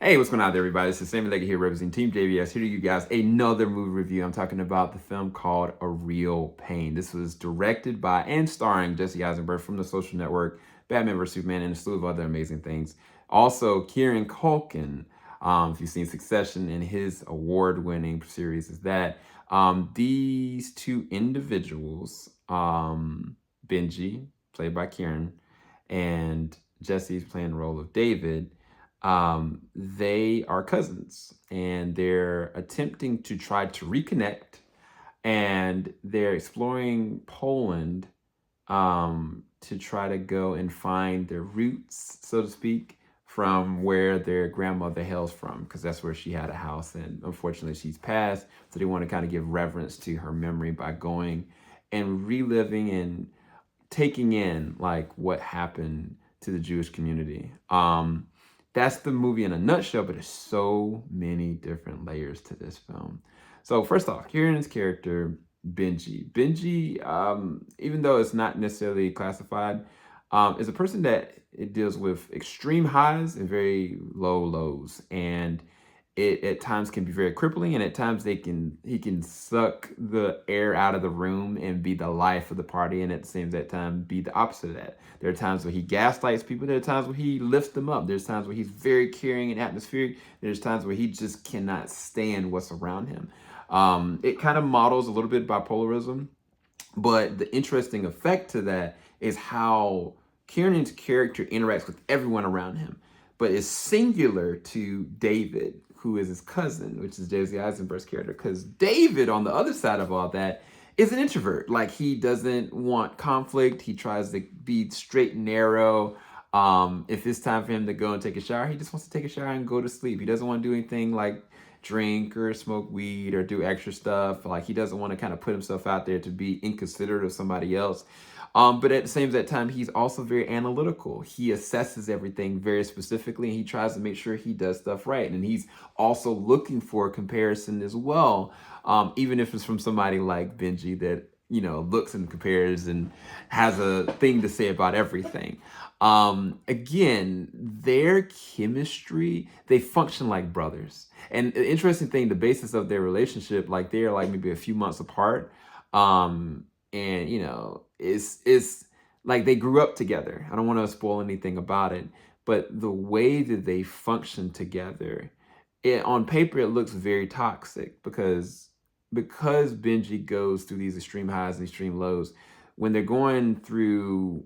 Hey, what's going on, everybody? This is Sammy Leggett here, representing TeamJVS. Here to you guys another movie review. I'm talking about the film called A Real Pain. This was directed by and starring Jesse Eisenberg from The Social Network, Batman vs Superman, and a slew of other amazing things. Also, Kieran Culkin, if you've seen Succession and his award-winning series, is that these two individuals, Benji, played by Kieran, and Jesse's playing the role of David. They are cousins and they're attempting to try to reconnect, and they're exploring Poland to try to go and find their roots, so to speak, from where their grandmother hails from, because that's where she had a house, and unfortunately she's passed. So they want to kind of give reverence to her memory by going and reliving and taking in like what happened to the Jewish community. That's the movie in a nutshell, but there's so many different layers to this film. So first off, Kieran's character, Benji. Benji, even though it's not necessarily classified, is a person that it deals with extreme highs and very low lows. And it at times can be very crippling, and at times he can suck the air out of the room and be the life of the party, and at the same time be the opposite of that. There are times where he gaslights people. There are times where he lifts them up. There's times where he's very caring and atmospheric. There's times where he just cannot stand what's around him. It kind of models a little bit bipolarism, but the interesting effect to that is how Kieran's character interacts with everyone around him, but is singular to David, who is his cousin, which is Jesse Eisenberg's character. Because David, on the other side of all that, is an introvert. Like, he doesn't want conflict. He tries to be straight and narrow. If it's time for him to go and take a shower, he just wants to take a shower and go to sleep. He doesn't want to do anything like drink or smoke weed or do extra stuff. Like, he doesn't want to kind of put himself out there to be inconsiderate of somebody else. But at the same time, he's also very analytical. He assesses everything very specifically, and he tries to make sure he does stuff right. And he's also looking for a comparison as well, even if it's from somebody like Benji that, you know, looks and compares and has a thing to say about everything. Again, their chemistry, they function like brothers. And the interesting thing, the basis of their relationship, like they're like maybe a few months apart. And you know, it's like they grew up together. I don't want to spoil anything about it, but the way that they function together, on paper it looks very toxic because Benji goes through these extreme highs and extreme lows. When they're going through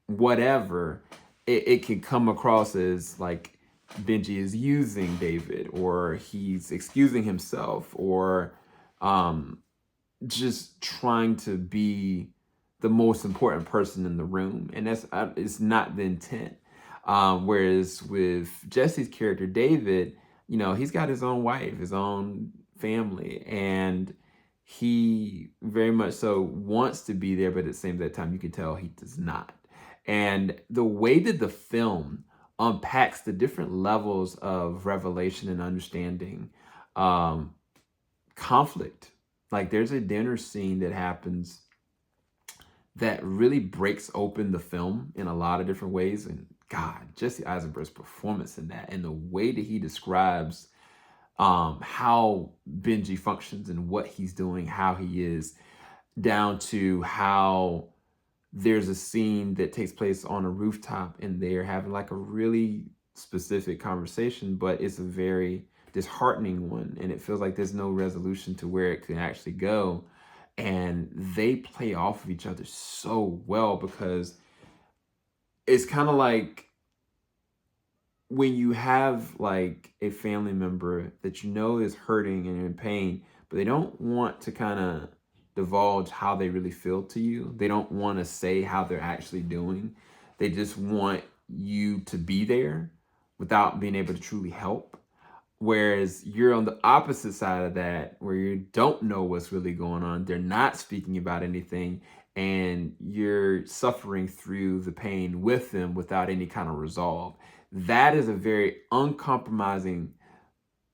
whatever, it can come across as like Benji is using David, or he's excusing himself, or just trying to be the most important person in the room, and that's it's not the intent. Whereas with Jesse's character David, you know, he's got his own wife, his own family, and he very much so wants to be there, but at the same time, you can tell he does not. And the way that the film unpacks the different levels of revelation and understanding, conflict. Like, there's a dinner scene that happens that really breaks open the film in a lot of different ways. And God, Jesse Eisenberg's performance in that, and the way that he describes how Benji functions and what he's doing, how he is, down to how there's a scene that takes place on a rooftop and they're having like a really specific conversation, but it's a very disheartening one, and it feels like there's no resolution to where it can actually go. And they play off of each other so well, because it's kind of like when you have like a family member that you know is hurting and in pain, but they don't want to kind of divulge how they really feel to you. They don't want to say how they're actually doing. They just want you to be there without being able to truly help. Whereas you're on the opposite side of that, where you don't know what's really going on. They're not speaking about anything, and you're suffering through the pain with them without any kind of resolve. That is a very uncompromising,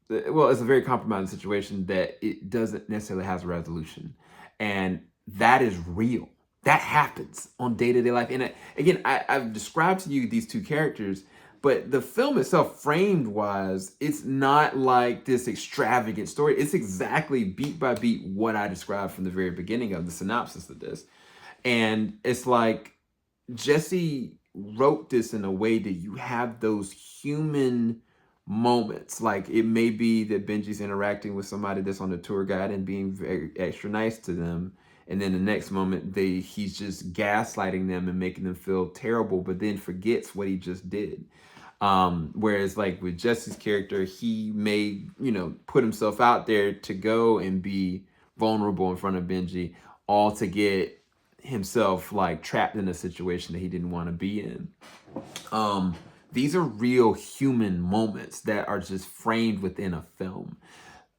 well, it's a very compromising situation that it doesn't necessarily have a resolution. And that is real. That happens on day-to-day life. And again, I've described to you these two characters, But the film itself, framed wise, it's not like this extravagant story. It's exactly beat by beat what I described from the very beginning of the synopsis of this. And it's like Jesse wrote this in a way that you have those human moments. Like it may be that Benji's interacting with somebody that's on the tour guide and being very extra nice to them. And then the next moment he's just gaslighting them and making them feel terrible, but then forgets what he just did. Whereas like with Jesse's character, he may, put himself out there to go and be vulnerable in front of Benji, all to get himself like trapped in a situation that he didn't want to be in. These are real human moments that are just framed within a film.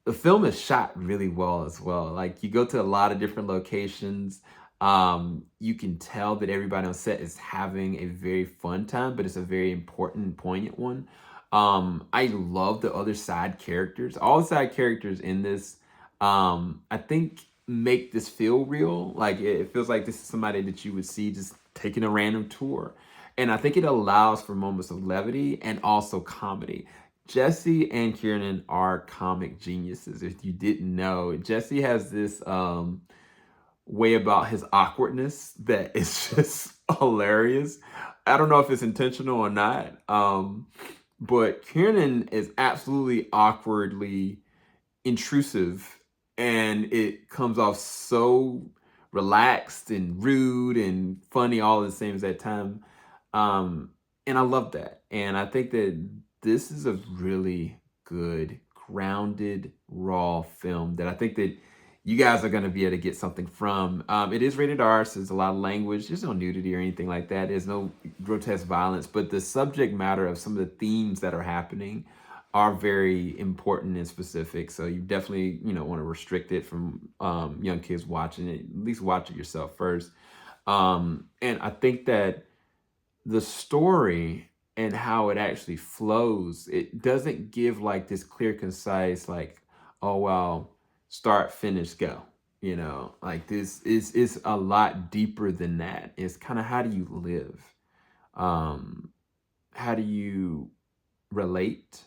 The film is shot really well as well. Like you go to a lot of different locations. You can tell that everybody on set is having a very fun time, but it's a very important, poignant one. I love the other side characters. All the side characters in this, I think, make this feel real. Like it feels like this is somebody that you would see just taking a random tour. And I think it allows for moments of levity and also comedy. Jesse and Kiernan are comic geniuses. If you didn't know, Jesse has this way about his awkwardness that is just hilarious. I don't know if it's intentional or not, but Kiernan is absolutely awkwardly intrusive, and it comes off so relaxed and rude and funny all at the same exact time. And I love that. And I think that this is a really good, grounded, raw film that I think that you guys are going to be able to get something from. It is rated R, so there's a lot of language. There's no nudity or anything like that. There's no grotesque violence, but the subject matter of some of the themes that are happening are very important and specific. So you definitely, want to restrict it from young kids watching it. At least watch it yourself first. And I think that the story and how it actually flows, it doesn't give like this clear, concise, like, oh, well, start, finish, go. Like this is a lot deeper than that. It's kind of, how do you live? How do you relate?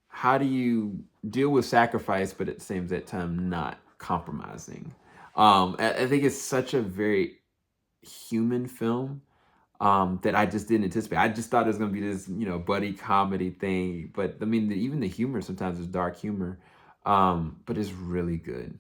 How do you deal with sacrifice, but at the same time not compromising? I think it's such a very human film that I just didn't anticipate. I just thought it was going to be this, buddy comedy thing. But I mean, even the humor sometimes is dark humor, but it's really good.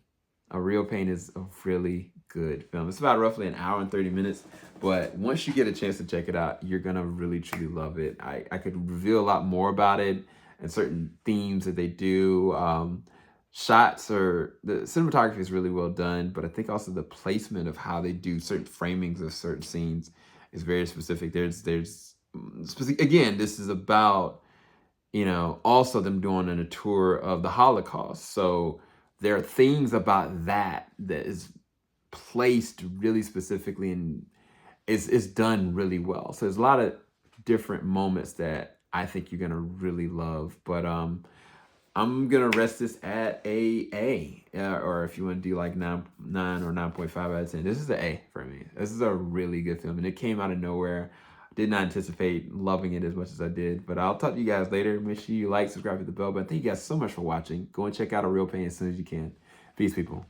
A Real Pain is a really good film. It's about roughly an hour and 30 minutes, but once you get a chance to check it out, you're going to really, truly love it. I could reveal a lot more about it and certain themes that they do. The cinematography is really well done, but I think also the placement of how they do certain framings of certain scenes is very specific. There's specific, again, this is about, also them doing a tour of the Holocaust. So there are things about that is placed really specifically, and it's done really well. So there's a lot of different moments that I think you're gonna really love. But I'm gonna rest this at a or if you want to do like 9 or 9.5 out of 10, this is an A for me. This is a really good film, and it came out of nowhere. I did not anticipate loving it as much as I did, but I'll talk to you guys later. Make sure you like, subscribe, hit the bell button. Thank you guys so much for watching. Go and check out A Real Pain as soon as you can. Peace, people.